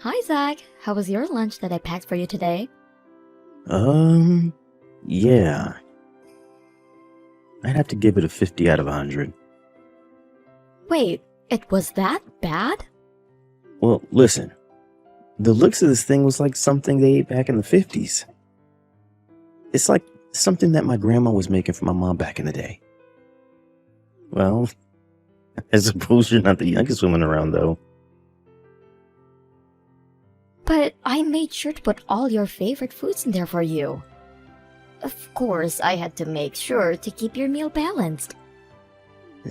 Hi, Zach. How was your lunch that I packed for you today? Um, yeah, I'd have to give it a 50 out of 100. Wait, it was that bad? Well, listen, the looks of this thing was like something they ate back in the 50s. It's like something that my grandma was making for my mom back in the day. Well, I suppose you're not the youngest woman around, though. But I made sure to put all your favorite foods in there for you. Of course, I had to make sure to keep your meal balanced.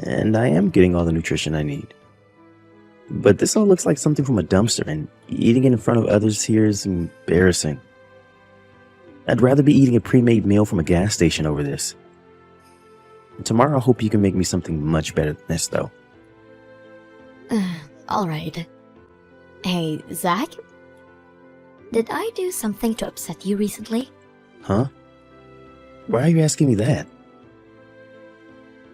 And I am getting all the nutrition I need. But this all looks like something from a dumpster, and eating it in front of others here is embarrassing. I'd rather be eating a pre-made meal from a gas station over this. Tomorrow, I hope you can make me something much better than this, though. Alright. Hey, Zach? Did I do something to upset you recently? Huh? Why are you asking me that?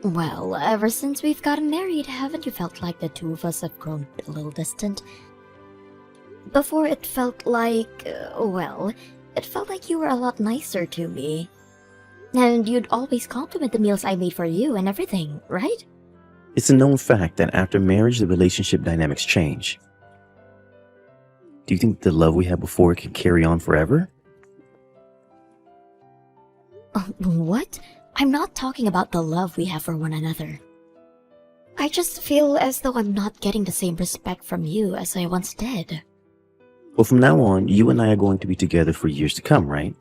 Well, ever since we've gotten married, haven't you felt like the two of us have grown a little distant? Before it felt like, it felt like you were a lot nicer to me. And you'd always compliment the meals I made for you and everything, right? It's a known fact that after marriage, the relationship dynamics change. Do you think the love we had before can carry on forever? What? I'm not talking about the love we have for one another. I just feel as though I'm not getting the same respect from you as I once did. Well, from now on, you and I are going to be together for years to come, right?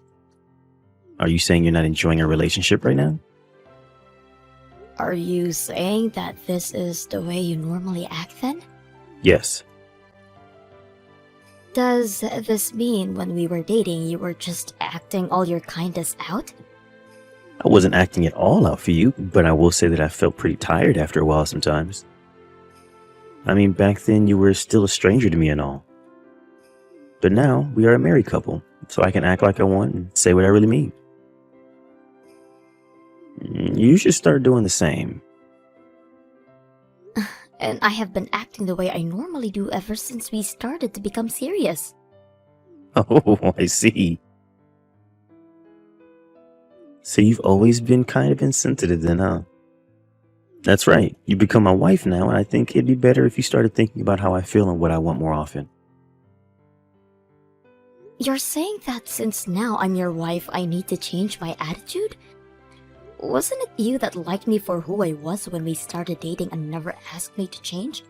Are you saying you're not enjoying our relationship right now? Are you saying that this is the way you normally act then? Yes. Does this mean when we were dating you were just acting all your kindness out? I wasn't acting it all out for you, but I will say that I felt pretty tired after a while sometimes. I mean, back then you were still a stranger to me and all. But now we are a married couple, so I can act like I want and say what I really mean. You should start doing the same. And I have been acting the way I normally do ever since we started to become serious. Oh, I see. So you've always been kind of insensitive then, huh? That's right. You become my wife now, and I think it'd be better if you started thinking about how I feel and what I want more often. You're saying that since now I'm your wife, I need to change my attitude? Wasn't it you that liked me for who I was when we started dating and never asked me to change?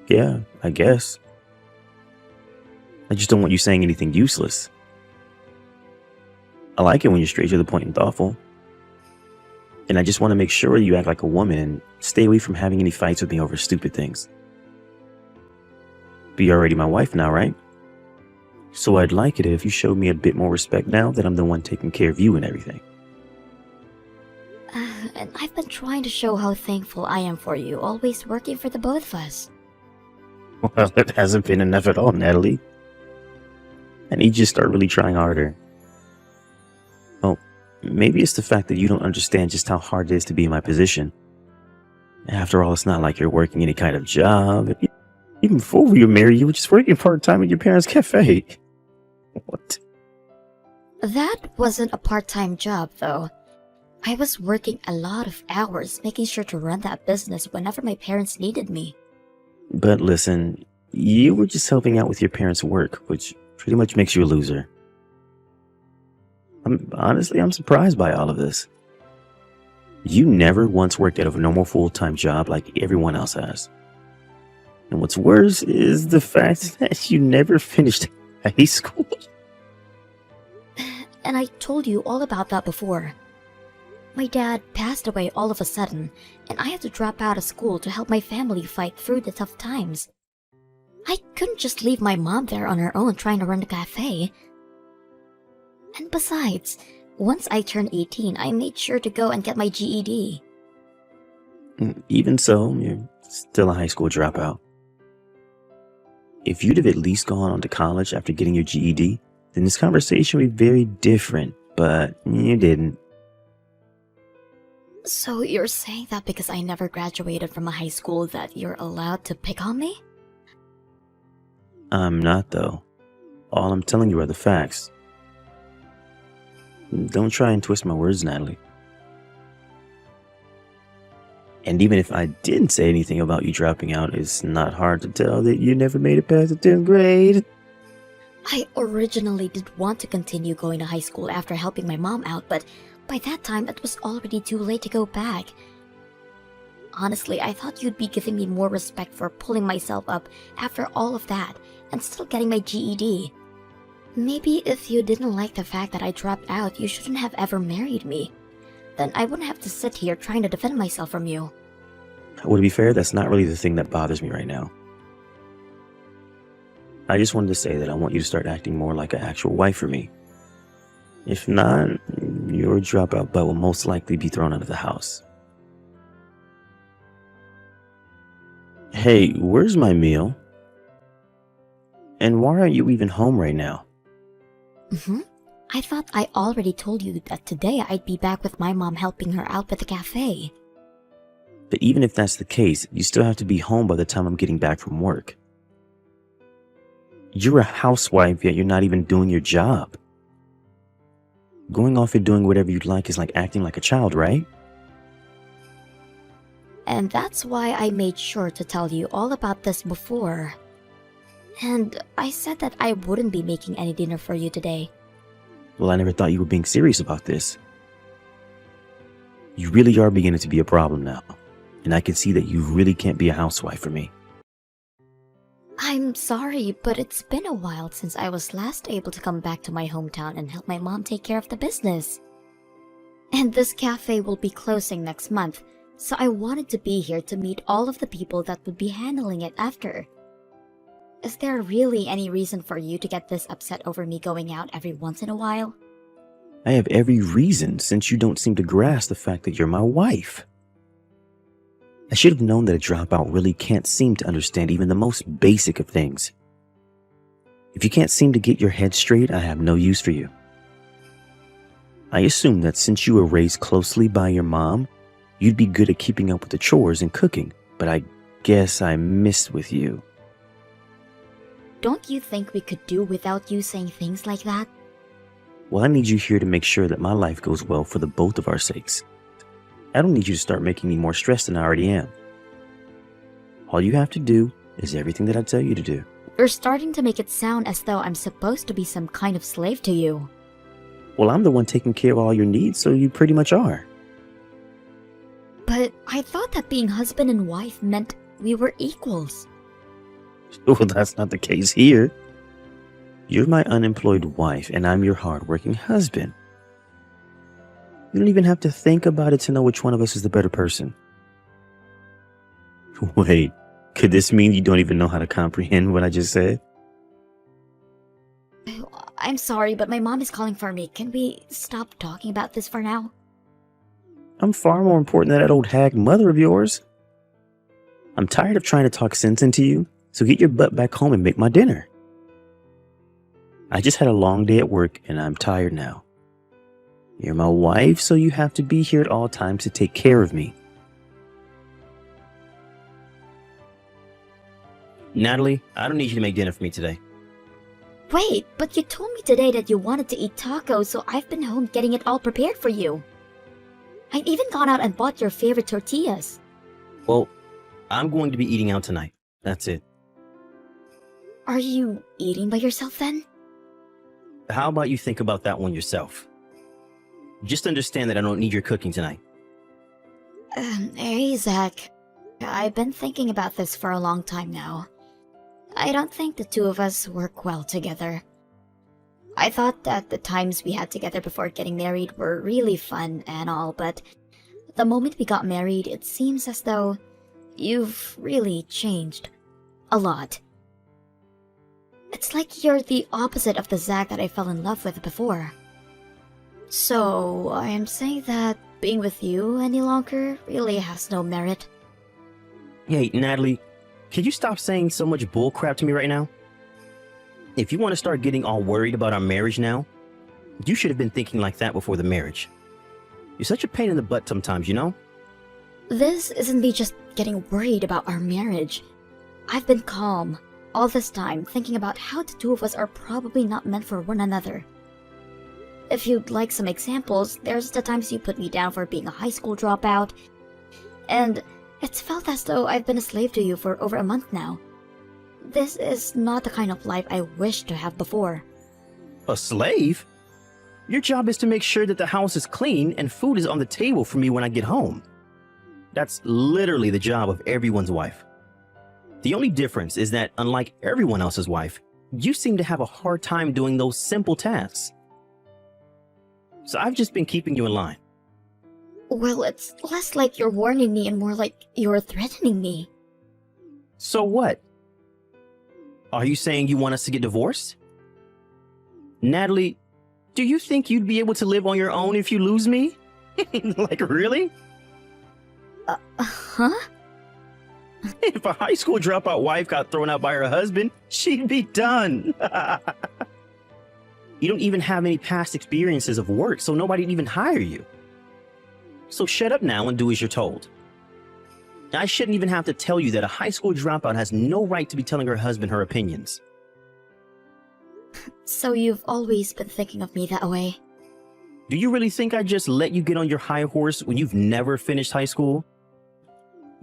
Yeah, I guess. I just don't want you saying anything useless. I like it when you're straight to the point and thoughtful. And I just want to make sure you act like a woman and stay away from having any fights with me over stupid things. But you're already my wife now, right? So I'd like it if you showed me a bit more respect now that I'm the one taking care of you and everything. And I've been trying to show how thankful I am for you, always working for the both of us. Well, it hasn't been enough at all, Natalie. I need you to start really trying harder. Oh, maybe it's the fact that you don't understand just how hard it is to be in my position. After all, it's not like you're working any kind of job. Even before we were married, you were just working part-time at your parents' cafe. What? That wasn't a part-time job, though. I was working a lot of hours, making sure to run that business whenever my parents needed me. But listen, you were just helping out with your parents' work, which pretty much makes you a loser. I'm surprised by all of this. You never once worked at a normal full-time job like everyone else has. And what's worse is the fact that you never finished high school. And I told you all about that before. My dad passed away all of a sudden, and I had to drop out of school to help my family fight through the tough times. I couldn't just leave my mom there on her own trying to run the cafe. And besides, once I turned 18, I made sure to go and get my GED. Even so, you're still a high school dropout. If you'd have at least gone on to college after getting your GED, then this conversation would be very different, but you didn't. So you're saying that because I never graduated from a high school that you're allowed to pick on me? I'm not, though. All I'm telling you are the facts. Don't try and twist my words, Natalie. And even if I didn't say anything about you dropping out, it's not hard to tell that you never made it past the 10th grade. I originally did want to continue going to high school after helping my mom out, but by that time it was already too late to go back. Honestly, I thought you'd be giving me more respect for pulling myself up after all of that and still getting my GED. Maybe if you didn't like the fact that I dropped out, you shouldn't have ever married me. Then I wouldn't have to sit here trying to defend myself from you. Well, to be fair, that's not really the thing that bothers me right now. I just wanted to say that I want you to start acting more like an actual wife for me. If not, your dropout butt will most likely be thrown out of the house. Hey, where's my meal? And why aren't you even home right now? I thought I already told you that today I'd be back with my mom helping her out with the cafe. But even if that's the case, you still have to be home by the time I'm getting back from work. You're a housewife, yet you're not even doing your job. Going off and doing whatever you'd like is like acting like a child, right? And that's why I made sure to tell you all about this before. And I said that I wouldn't be making any dinner for you today. Well, I never thought you were being serious about this. You really are beginning to be a problem now. And I can see that you really can't be a housewife for me. I'm sorry, but it's been a while since I was last able to come back to my hometown and help my mom take care of the business. And this cafe will be closing next month, so I wanted to be here to meet all of the people that would be handling it after. Is there really any reason for you to get this upset over me going out every once in a while? I have every reason, since you don't seem to grasp the fact that you're my wife. I should have known that a dropout really can't seem to understand even the most basic of things. If you can't seem to get your head straight, I have no use for you. I assume that since you were raised closely by your mom, you'd be good at keeping up with the chores and cooking, but I guess I missed with you. Don't you think we could do without you saying things like that? Well, I need you here to make sure that my life goes well for the both of our sakes. I don't need you to start making me more stressed than I already am. All you have to do is everything that I tell you to do. You're starting to make it sound as though I'm supposed to be some kind of slave to you. Well, I'm the one taking care of all your needs, so you pretty much are. But I thought that being husband and wife meant we were equals. Well, that's not the case here. You're my unemployed wife, and I'm your hardworking husband. You don't even have to think about it to know which one of us is the better person. Wait, could this mean you don't even know how to comprehend what I just said? I'm sorry, but my mom is calling for me. Can we stop talking about this for now? I'm far more important than that old hag mother of yours. I'm tired of trying to talk sense into you, so get your butt back home and make my dinner. I just had a long day at work, and I'm tired now. You're my wife, so you have to be here at all times to take care of me. Natalie, I don't need you to make dinner for me today. Wait, but you told me today that you wanted to eat tacos, so I've been home getting it all prepared for you. I've even gone out and bought your favorite tortillas. Well, I'm going to be eating out tonight. That's it. Are you eating by yourself then? How about you think about that one yourself? Just understand that I don't need your cooking tonight. Hey, Zach. I've been thinking about this for a long time now. I don't think the two of us work well together. I thought that the times we had together before getting married were really fun and all, but the moment we got married, it seems as though you've really changed. A lot. It's like you're the opposite of the Zach that I fell in love with before. So, I am saying that being with you any longer really has no merit. Hey, Natalie, could you stop saying so much bullcrap to me right now? If you want to start getting all worried about our marriage now, you should have been thinking like that before the marriage. You're such a pain in the butt sometimes, you know? This isn't me just getting worried about our marriage. I've been calm, all this time thinking about how the two of us are probably not meant for one another. If you'd like some examples, there's the times you put me down for being a high school dropout, and it's felt as though I've been a slave to you for over a month now. This is not the kind of life I wished to have before. A slave? Your job is to make sure that the house is clean and food is on the table for me when I get home. That's literally the job of everyone's wife. The only difference is that, unlike everyone else's wife, you seem to have a hard time doing those simple tasks. So I've just been keeping you in line. Well, it's less like you're warning me and more like you're threatening me. So what? Are you saying you want us to get divorced? Natalie, do you think you'd be able to live on your own if you lose me? Like, really? Huh? If a high school dropout wife got thrown out by her husband, she'd be done. You don't even have any past experiences of work, so nobody'd even hire you. So shut up now and do as you're told. I shouldn't even have to tell you that a high school dropout has no right to be telling her husband her opinions. So you've always been thinking of me that way? Do you really think I just let you get on your high horse when you've never finished high school?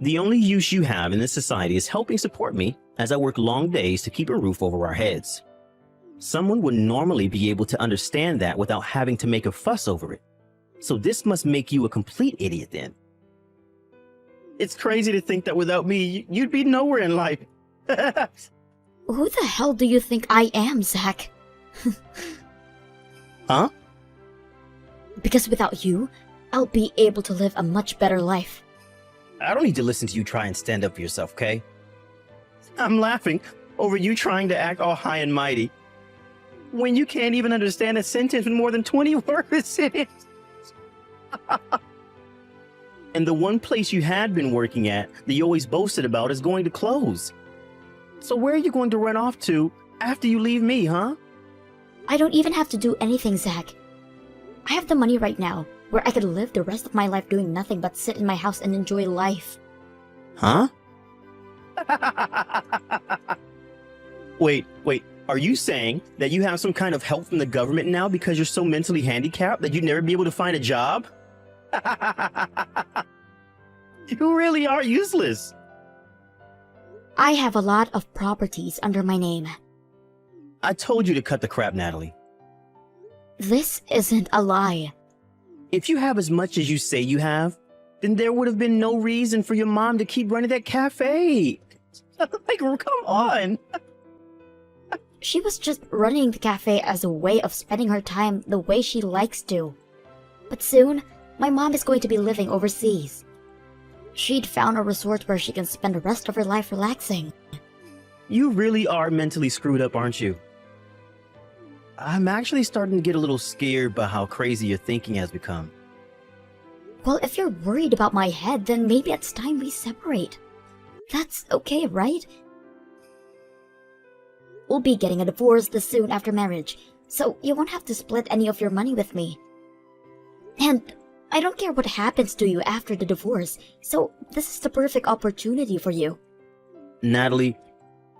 The only use you have in this society is helping support me as I work long days to keep a roof over our heads. Someone would normally be able to understand that without having to make a fuss over it. So this must make you a complete idiot then. It's crazy to think that without me, you'd be nowhere in life. Who the hell do you think I am, Zach? Huh? Because without you, I'll be able to live a much better life. I don't need to listen to you try and stand up for yourself, okay? I'm laughing over you trying to act all high and mighty when you can't even understand a sentence with more than 20 words in it. And the one place you had been working at that you always boasted about is going to close. So where are you going to run off to after you leave me, huh? I don't even have to do anything, Zach. I have the money right now, where I could live the rest of my life doing nothing but sit in my house and enjoy life. Huh? Wait, are you saying that you have some kind of help from the government now because you're so mentally handicapped that you'd never be able to find a job? You really are useless. I have a lot of properties under my name. I told you to cut the crap, Natalie. This isn't a lie. If you have as much as you say you have, then there would have been no reason for your mom to keep running that cafe. Like, come on. She was just running the cafe as a way of spending her time the way she likes to. But soon, my mom is going to be living overseas. She'd found a resort where she can spend the rest of her life relaxing. You really are mentally screwed up, aren't you? I'm actually starting to get a little scared by how crazy your thinking has become. Well, if you're worried about my head, then maybe it's time we separate. That's okay, right? We'll be getting a divorce this soon after marriage, so you won't have to split any of your money with me. And I don't care what happens to you after the divorce, so this is the perfect opportunity for you. Natalie,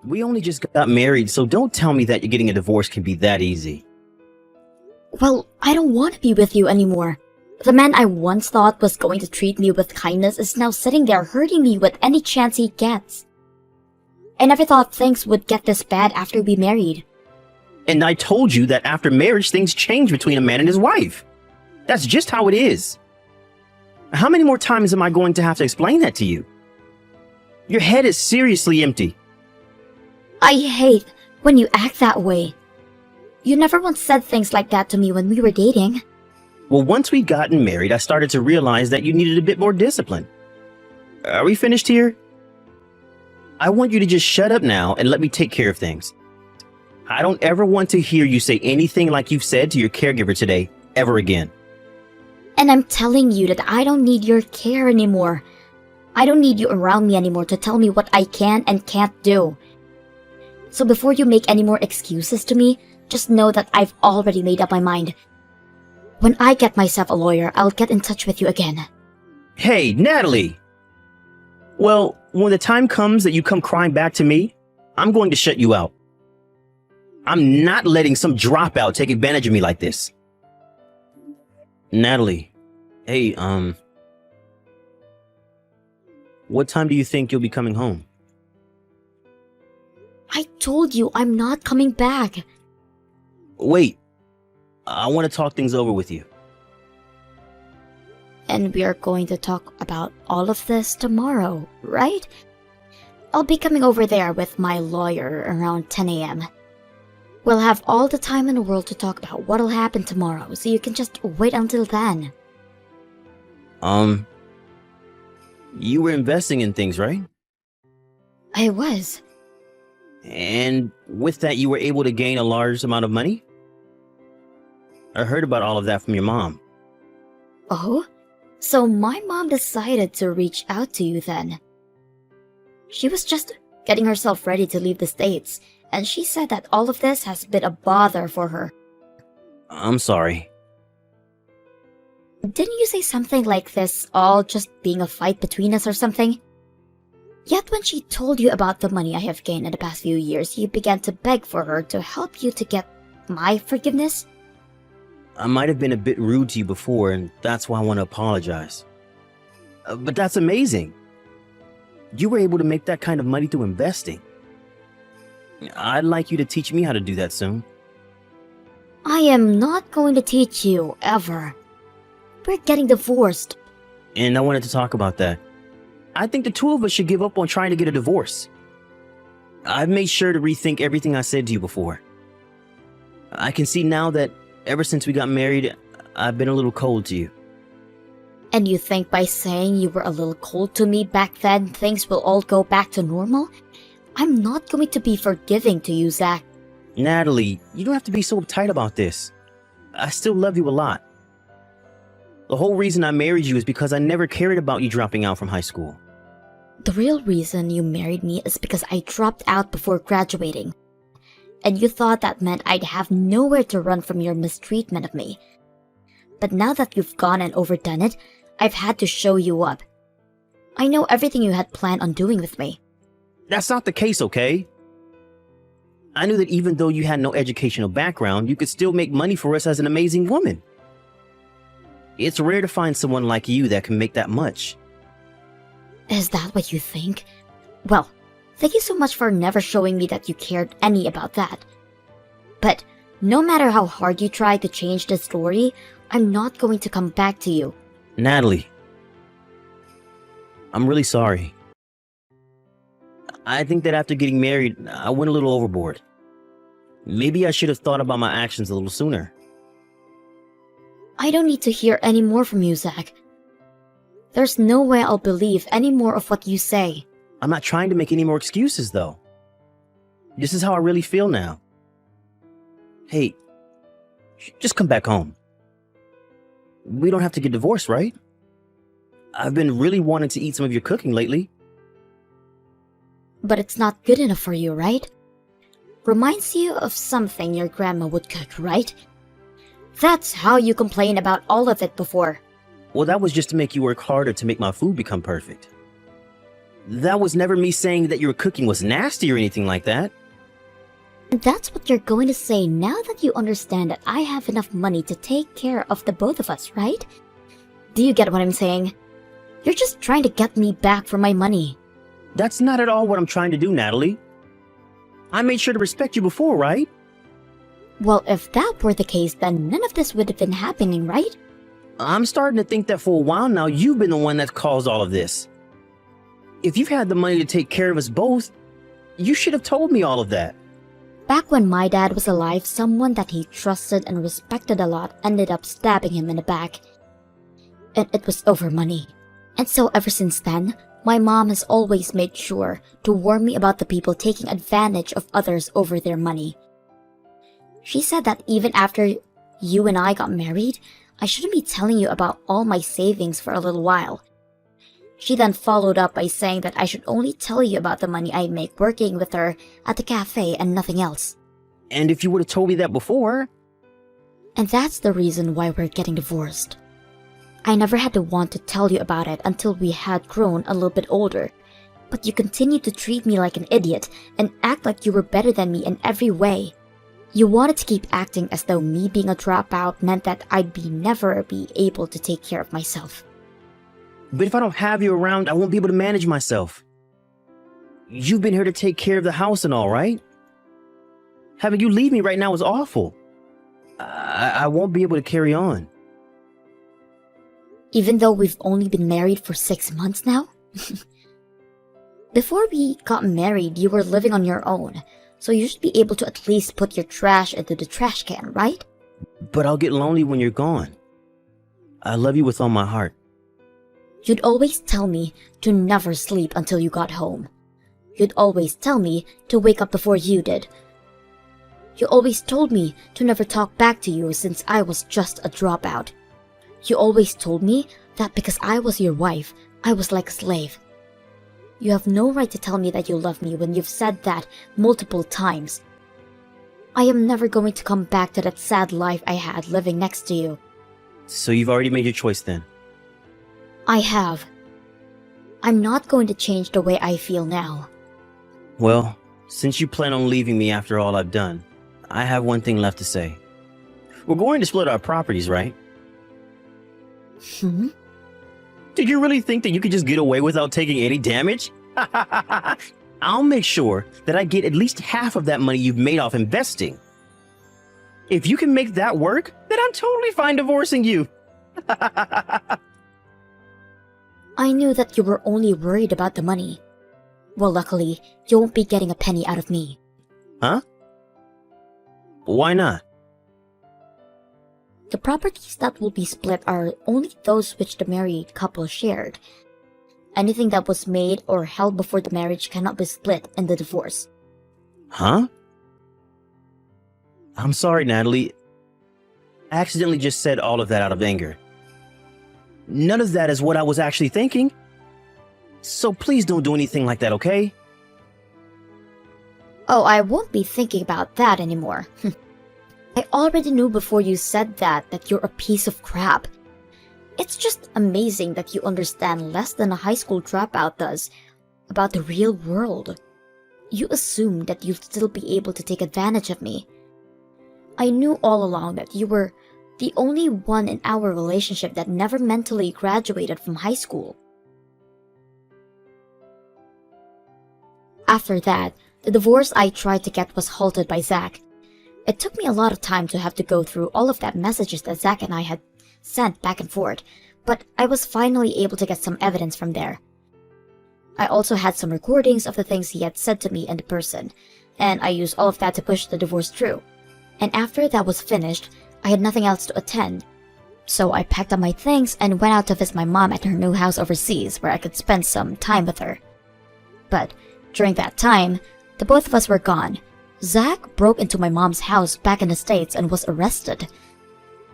we only just got married, so don't tell me that getting a divorce can be that easy. Well, I don't want to be with you anymore. The man I once thought was going to treat me with kindness is now sitting there hurting me with any chance he gets. I never thought things would get this bad after we married. And I told you that after marriage, things change between a man and his wife. That's just how it is. How many more times am I going to have to explain that to you? Your head is seriously empty. I hate when you act that way. You never once said things like that to me when we were dating. Well, once we'd gotten married, I started to realize that you needed a bit more discipline. Are we finished here? I want you to just shut up now and let me take care of things. I don't ever want to hear you say anything like you've said to your caregiver today, ever again. And I'm telling you that I don't need your care anymore. I don't need you around me anymore to tell me what I can and can't do. So before you make any more excuses to me, just know that I've already made up my mind. When I get myself a lawyer, I'll get in touch with you again. Hey, Natalie! Well, when the time comes that you come crying back to me, I'm going to shut you out. I'm not letting some dropout take advantage of me like this. Natalie, hey, what time do you think you'll be coming home? I told you I'm not coming back. Wait, I want to talk things over with you. And we are going to talk about all of this tomorrow, right? I'll be coming over there with my lawyer around 10 a.m. We'll have all the time in the world to talk about what'll happen tomorrow, so you can just wait until then. You were investing in things, right? I was. And with that, you were able to gain a large amount of money? I heard about all of that from your mom. Oh? So my mom decided to reach out to you then. She was just getting herself ready to leave the States, and she said that all of this has been a bother for her. I'm sorry. Didn't you say something like this all just being a fight between us or something? Yet when she told you about the money I have gained in the past few years, you began to beg for her to help you to get my forgiveness? I might have been a bit rude to you before, and that's why I want to apologize. But that's amazing. You were able to make that kind of money through investing. I'd like you to teach me how to do that soon. I am not going to teach you, ever. We're getting divorced. And I wanted to talk about that. I think the two of us should give up on trying to get a divorce. I've made sure to rethink everything I said to you before. I can see now that ever since we got married, I've been a little cold to you. And you think by saying you were a little cold to me back then, things will all go back to normal? I'm not going to be forgiving to you, Zach. Natalie, you don't have to be so uptight about this. I still love you a lot. The whole reason I married you is because I never cared about you dropping out from high school. The real reason you married me is because I dropped out before graduating. And you thought that meant I'd have nowhere to run from your mistreatment of me. But now that you've gone and overdone it, I've had to show you up. I know everything you had planned on doing with me. That's not the case, okay? I knew that even though you had no educational background, you could still make money for us as an amazing woman. It's rare to find someone like you that can make that much. Is that what you think? Well, thank you so much for never showing me that you cared any about that. But no matter how hard you try to change the story, I'm not going to come back to you. Natalie, I'm really sorry. I think that after getting married, I went a little overboard. Maybe I should have thought about my actions a little sooner. I don't need to hear any more from you, Zach. There's no way I'll believe any more of what you say. I'm not trying to make any more excuses, though. This is how I really feel now. Hey, just come back home. We don't have to get divorced, right? I've been really wanting to eat some of your cooking lately. But it's not good enough for you, right? Reminds you of something your grandma would cook, right? That's how you complained about all of it before. Well, that was just to make you work harder to make my food become perfect. That was never me saying that your cooking was nasty or anything like that. And that's what you're going to say now that you understand that I have enough money to take care of the both of us, right? Do you get what I'm saying? You're just trying to get me back for my money. That's not at all what I'm trying to do, Natalie. I made sure to respect you before, right? Well, if that were the case, then none of this would have been happening, right? I'm starting to think that for a while now, you've been the one that's caused all of this. If you've had the money to take care of us both, you should have told me all of that. Back when my dad was alive, someone that he trusted and respected a lot ended up stabbing him in the back. And it was over money. And so ever since then, my mom has always made sure to warn me about the people taking advantage of others over their money. She said that even after you and I got married, I shouldn't be telling you about all my savings for a little while. She then followed up by saying that I should only tell you about the money I make working with her at the cafe and nothing else. And if you would have told me that before... And that's the reason why we're getting divorced. I never had to want to tell you about it until we had grown a little bit older. But you continued to treat me like an idiot and act like you were better than me in every way. You wanted to keep acting as though me being a dropout meant that never be able to take care of myself. But if I don't have you around, I won't be able to manage myself. You've been here to take care of the house and all, right? Having you leave me right now is awful. I won't be able to carry on. Even though we've only been married for 6 months now? Before we got married, you were living on your own, so you should be able to at least put your trash into the trash can, right? But I'll get lonely when you're gone. I love you with all my heart. You'd always tell me to never sleep until you got home. You'd always tell me to wake up before you did. You always told me to never talk back to you since I was just a dropout. You always told me that because I was your wife, I was like a slave. You have no right to tell me that you love me when you've said that multiple times. I am never going to come back to that sad life I had living next to you. So you've already made your choice then? I have. I'm not going to change the way I feel now. Well, since you plan on leaving me after all I've done, I have one thing left to say. We're going to split our properties, right? Did you really think that you could just get away without taking any damage? I'll make sure that I get at least half of that money you've made off investing. If you can make that work, then I'm totally fine divorcing you. I knew that you were only worried about the money. Well, luckily, you won't be getting a penny out of me. Huh? Why not? The properties that will be split are only those which the married couple shared. Anything that was made or held before the marriage cannot be split in the divorce. Huh? I'm sorry, Natalie. I accidentally just said all of that out of anger. None of that is what I was actually thinking. So please don't do anything like that, okay? Oh, I won't be thinking about that anymore. I already knew before you said that you're a piece of crap. It's just amazing that you understand less than a high school dropout does about the real world. You assumed that you'd still be able to take advantage of me. I knew all along that you were the only one in our relationship that never mentally graduated from high school. After that, the divorce I tried to get was halted by Zach. It took me a lot of time to have to go through all of that messages that Zach and I had sent back and forth, but I was finally able to get some evidence from there. I also had some recordings of the things he had said to me in person, and I used all of that to push the divorce through. And after that was finished, I had nothing else to attend. So I packed up my things and went out to visit my mom at her new house overseas where I could spend some time with her. But during that time, the both of us were gone. Zach broke into my mom's house back in the States and was arrested.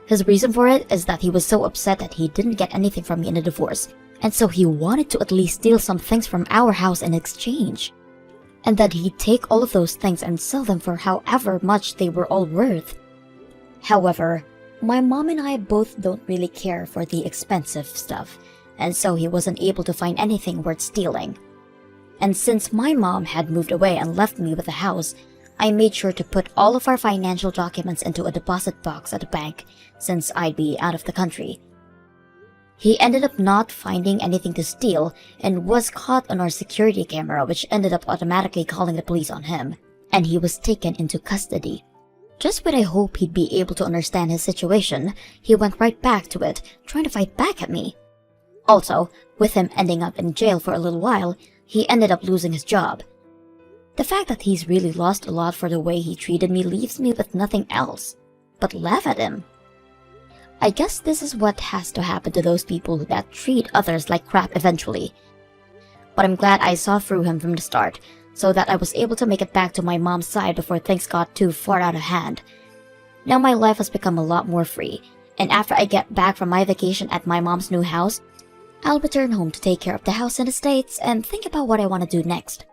His reason for it is that he was so upset that he didn't get anything from me in the divorce, and so he wanted to at least steal some things from our house in exchange. And that he'd take all of those things and sell them for however much they were all worth. However, my mom and I both don't really care for the expensive stuff, and so he wasn't able to find anything worth stealing. And since my mom had moved away and left me with the house, I made sure to put all of our financial documents into a deposit box at the bank, since I'd be out of the country. He ended up not finding anything to steal and was caught on our security camera, which ended up automatically calling the police on him, and he was taken into custody. Just when I hoped he'd be able to understand his situation, he went right back to it, trying to fight back at me. Also, with him ending up in jail for a little while, he ended up losing his job. The fact that he's really lost a lot for the way he treated me leaves me with nothing else but laugh at him. I guess this is what has to happen to those people that treat others like crap eventually. But I'm glad I saw through him from the start, so that I was able to make it back to my mom's side before things got too far out of hand. Now my life has become a lot more free, and after I get back from my vacation at my mom's new house, I'll return home to take care of the house in the States and think about what I want to do next.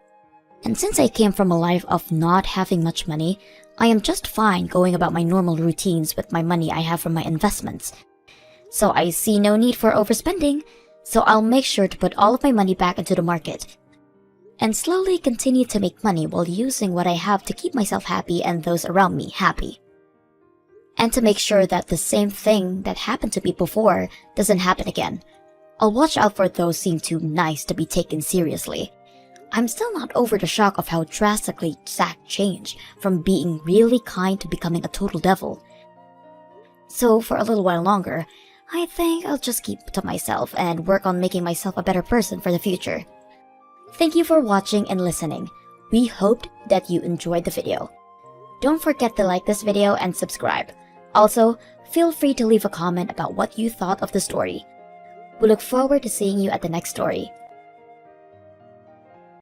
And since I came from a life of not having much money, I am just fine going about my normal routines with my money I have from my investments. So I see no need for overspending, so I'll make sure to put all of my money back into the market. and slowly continue to make money while using what I have to keep myself happy and those around me happy. And to make sure that the same thing that happened to me before doesn't happen again, I'll watch out for those seem too nice to be taken seriously. I'm still not over the shock of how drastically Zack changed from being really kind to becoming a total devil. So for a little while longer, I think I'll just keep to myself and work on making myself a better person for the future. Thank you for watching and listening. We hoped that you enjoyed the video. Don't forget to like this video and subscribe. Also, feel free to leave a comment about what you thought of the story. We look forward to seeing you at the next story.